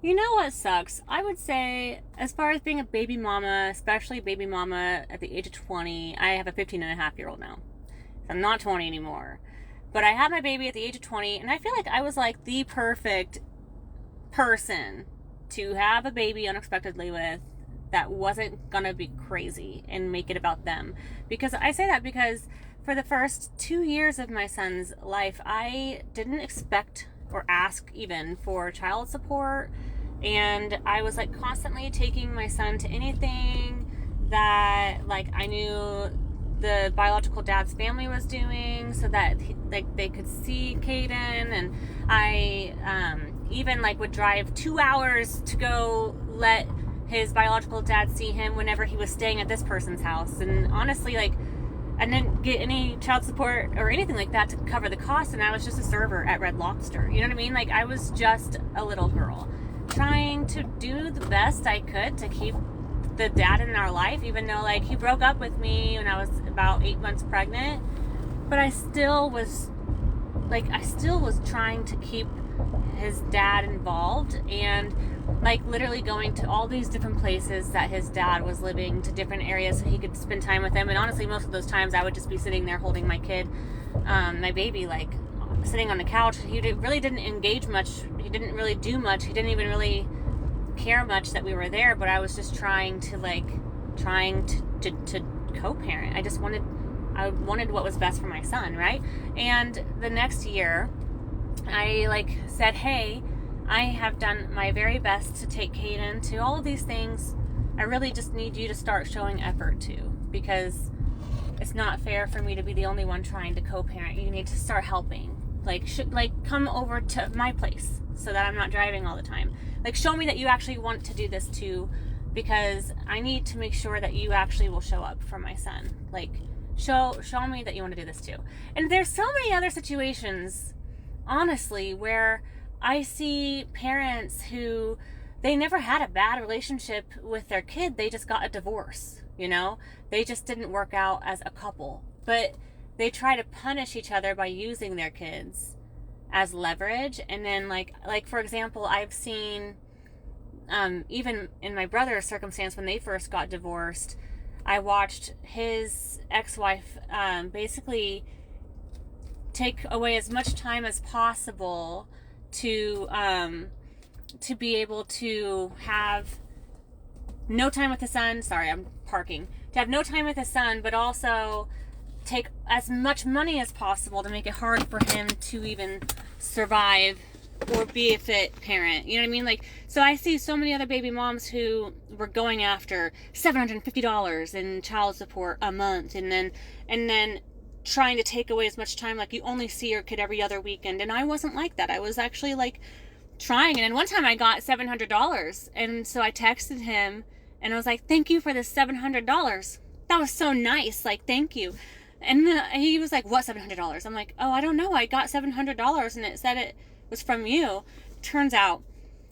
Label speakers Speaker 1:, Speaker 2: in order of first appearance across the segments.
Speaker 1: You know what sucks? I would say, as far as being a baby mama, especially baby mama at the age of 20, I have a 15 and a half year old now. So I'm not 20 anymore. But I had my baby at the age of 20, and I feel like I was like the perfect person to have a baby unexpectedly with that wasn't gonna be crazy and make it about them. Because I say that because for the first 2 years of my son's life, I didn't expect or ask even for child support. And I was like constantly taking my son to anything that like I knew the biological dad's family was doing so that like they could see Caden. And I even like would drive 2 hours to go let his biological dad see him whenever he was staying at this person's house. And honestly, like, I didn't get any child support or anything like that to cover the cost, and I was just a server at Red Lobster. You know what I mean? Like, I was just a little girl trying to do the best I could to keep the dad in our life, even though like he broke up with me when I was about 8 months pregnant. But I still was trying to keep his dad involved, and like literally going to all these different places that his dad was living, to different areas so he could spend time with him. And honestly, most of those times I would just be sitting there holding my kid, my baby, like sitting on the couch. He really didn't engage much. He didn't really do much. He didn't even really care much that we were there. But I was just trying to co-parent. I wanted what was best for my son, right? And the next year, I like said, hey, I have done my very best to take Caden to all of these things. I really just need you to start showing effort too, because it's not fair for me to be the only one trying to co-parent. You need to start helping. Like, come over to my place so that I'm not driving all the time. Like, show me that you actually want to do this too, because I need to make sure that you actually will show up for my son. Like, show me that you want to do this too. And there's so many other situations, honestly, where I see parents who they never had a bad relationship with their kid. They just got a divorce, you know? They just didn't work out as a couple. But they try to punish each other by using their kids as leverage. And then like for example, I've seen even in my brother's circumstance, when they first got divorced, I watched his ex-wife basically take away as much time as possible to be able to have no time with his son. Sorry, I'm parking. To have no time with his son, but also take as much money as possible to make it hard for him to even survive or be a fit parent. You know what I mean? Like, so I see so many other baby moms who were going after $750 in child support a month, and then trying to take away as much time. Like, you only see your kid every other weekend. And I wasn't like that. I was actually like trying. And then one time I got $700, and so I texted him and I was like, thank you for this $700. That was so nice. Like, thank you. And he was like, what $700? I'm like, oh, I don't know. I got $700 and it said it was from you. Turns out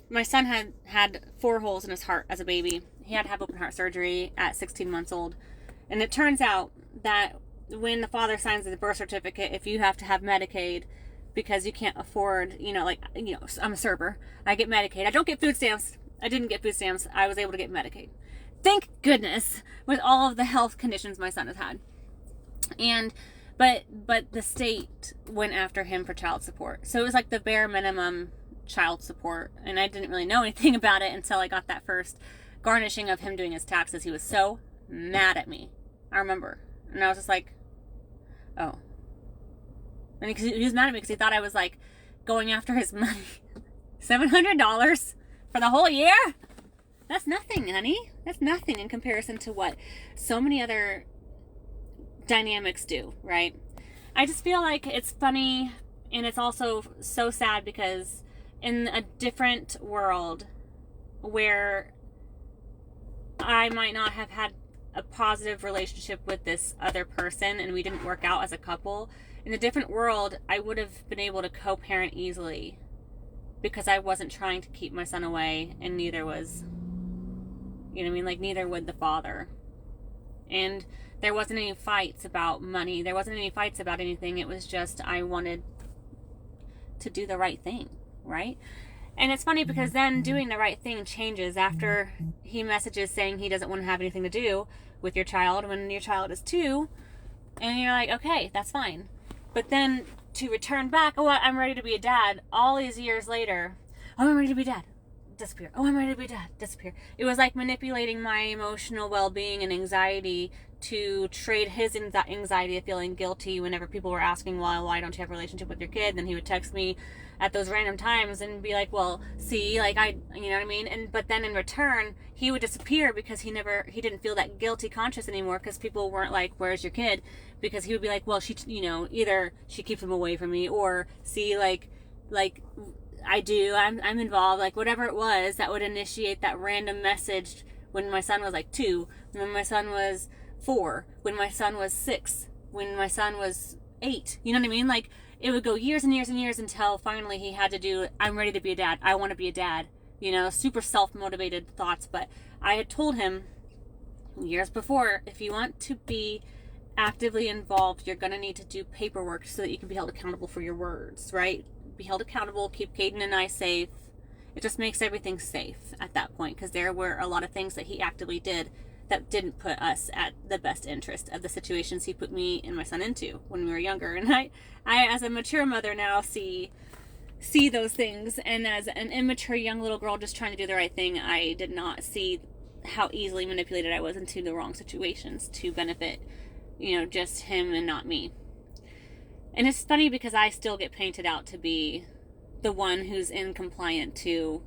Speaker 1: my son had 4 holes in his heart as a baby. He had to have open heart surgery at 16 months old. And it turns out that when the father signs the birth certificate, if you have to have Medicaid because you can't afford, I'm a server. I get Medicaid. I don't get food stamps. I didn't get food stamps. I was able to get Medicaid. Thank goodness, with all of the health conditions my son has had. And but the state went after him for child support. So it was like the bare minimum child support. And I didn't really know anything about it until I got that first garnishing of him doing his taxes. He was so mad at me. I remember. And I was just like, oh. And he was mad at me because he thought I was like going after his money. $700 for the whole year? That's nothing, honey. That's nothing in comparison to what so many other dynamics do, right? I just feel like it's funny, and it's also so sad, because in a different world where I might not have had a positive relationship with this other person and we didn't work out as a couple, in a different world I would have been able to co-parent easily, because I wasn't trying to keep my son away, and neither was, like neither would the father. And there wasn't any fights about money. There wasn't any fights about anything. It was just I wanted to do the right thing, right? And it's funny because then doing the right thing changes after he messages saying he doesn't want to have anything to do with your child when your child is 2, and you're like, okay, that's fine. But then to return back, oh, I'm ready to be a dad, all these years later, oh, I'm ready to be a dad, disappear. Oh, I'm ready to be a dad, disappear. It was like manipulating my emotional well-being and anxiety to trade his anxiety of feeling guilty whenever people were asking, well, why don't you have a relationship with your kid? Then he would text me at those random times and be like, well, see, like you know what I mean? But then in return, he would disappear because he didn't feel that guilty conscious anymore, because people weren't like, where's your kid? Because he would be like, well, she, either she keeps him away from me, or see, like I'm involved, like whatever it was that would initiate that random message when my son was like 2, when my son was 4, when my son was 6, when my son was 8, you know what I mean? Like, it would go years and years and years until finally he had to do, I'm ready to be a dad, I want to be a dad, super self-motivated thoughts. But I had told him years before, if you want to be actively involved, you're going to need to do paperwork so that you can be held accountable for your words, right? Be held accountable, keep Caden and I safe. It just makes everything safe at that point, because there were a lot of things that he actively did that didn't put us at the best interest of the situations he put me and my son into when we were younger. And I as a mature mother now see those things, and as an immature young little girl just trying to do the right thing, I did not see how easily manipulated I was into the wrong situations to benefit, just him and not me. And it's funny because I still get painted out to be the one who's incompliant, to,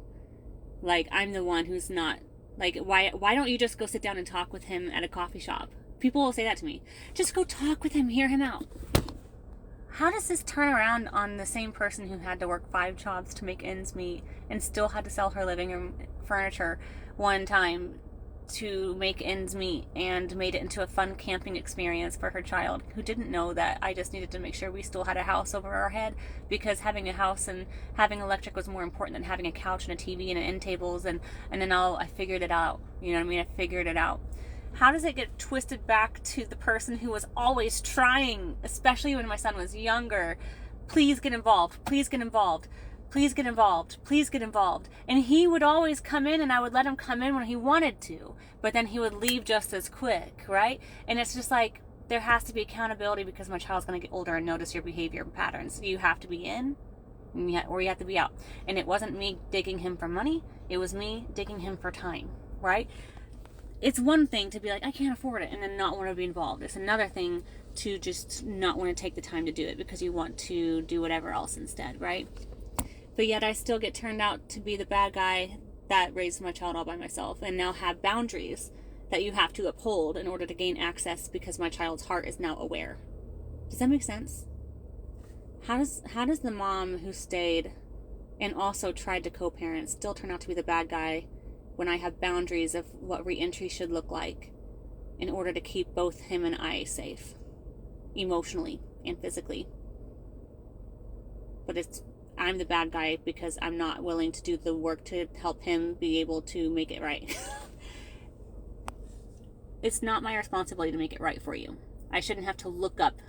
Speaker 1: like, I'm the one who's not. Like, why don't you just go sit down and talk with him at a coffee shop? People will say that to me. Just go talk with him, hear him out. How does this turn around on the same person who had to work 5 jobs to make ends meet and still had to sell her living room furniture one time to make ends meet, and made it into a fun camping experience for her child, who didn't know that I just needed to make sure we still had a house over our head, because having a house and having electric was more important than having a couch and a TV and end tables, and then I figured it out. You know what I mean? I figured it out. How does it get twisted back to the person who was always trying, especially when my son was younger? Please get involved. Please get involved. Please get involved. Please get involved. And he would always come in, and I would let him come in when he wanted to, but then he would leave just as quick, right? And it's just like, there has to be accountability, because my child's going to get older and notice your behavior patterns. You have to be in, or you have to be out. And it wasn't me digging him for money. It was me digging him for time, right? It's one thing to be like, I can't afford it, and then not want to be involved. It's another thing to just not want to take the time to do it because you want to do whatever else instead, right? But yet I still get turned out to be the bad guy that raised my child all by myself, and now have boundaries that you have to uphold in order to gain access, because my child's heart is now aware. Does that make sense? How does the mom who stayed and also tried to co-parent still turn out to be the bad guy when I have boundaries of what re-entry should look like in order to keep both him and I safe, emotionally and physically? But I'm the bad guy because I'm not willing to do the work to help him be able to make it right. It's not my responsibility to make it right for you. I shouldn't have to look up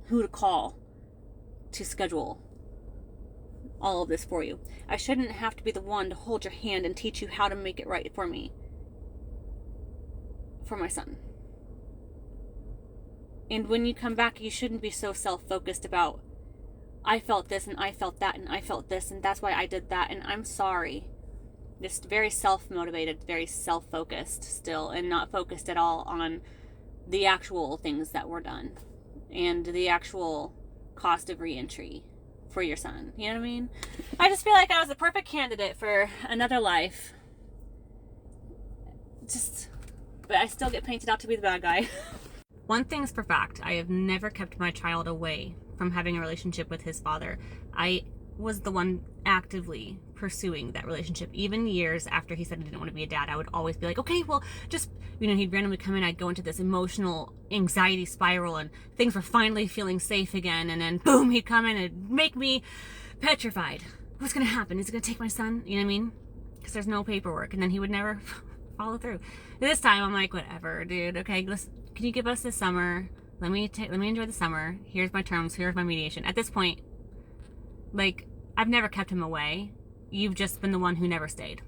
Speaker 1: who to call to schedule all of this for you. I shouldn't have to be the one to hold your hand and teach you how to make it right for me, for my son. And when you come back, you shouldn't be so self-focused about, I felt this and I felt that and I felt this and that's why I did that and I'm sorry. Just very self-motivated, very self-focused still, and not focused at all on the actual things that were done and the actual cost of re-entry for your son. You know what I mean? I just feel like I was the perfect candidate for another life. But I still get painted out to be the bad guy. One thing's for fact, I have never kept my child away from having a relationship with his father. I was the one actively pursuing that relationship. Even years after he said he didn't want to be a dad, I would always be like, okay, well, just, he'd randomly come in, I'd go into this emotional anxiety spiral, and things were finally feeling safe again, and then boom, he'd come in and make me petrified. What's going to happen? Is he going to take my son? You know what I mean? Because there's no paperwork, and then he would never follow through. This time, I'm like, whatever, dude. Okay, can you give us this summer? Let me enjoy the summer. Here's my terms. Here's my mediation. At this point, like, I've never kept him away. you've just been the one who never stayed.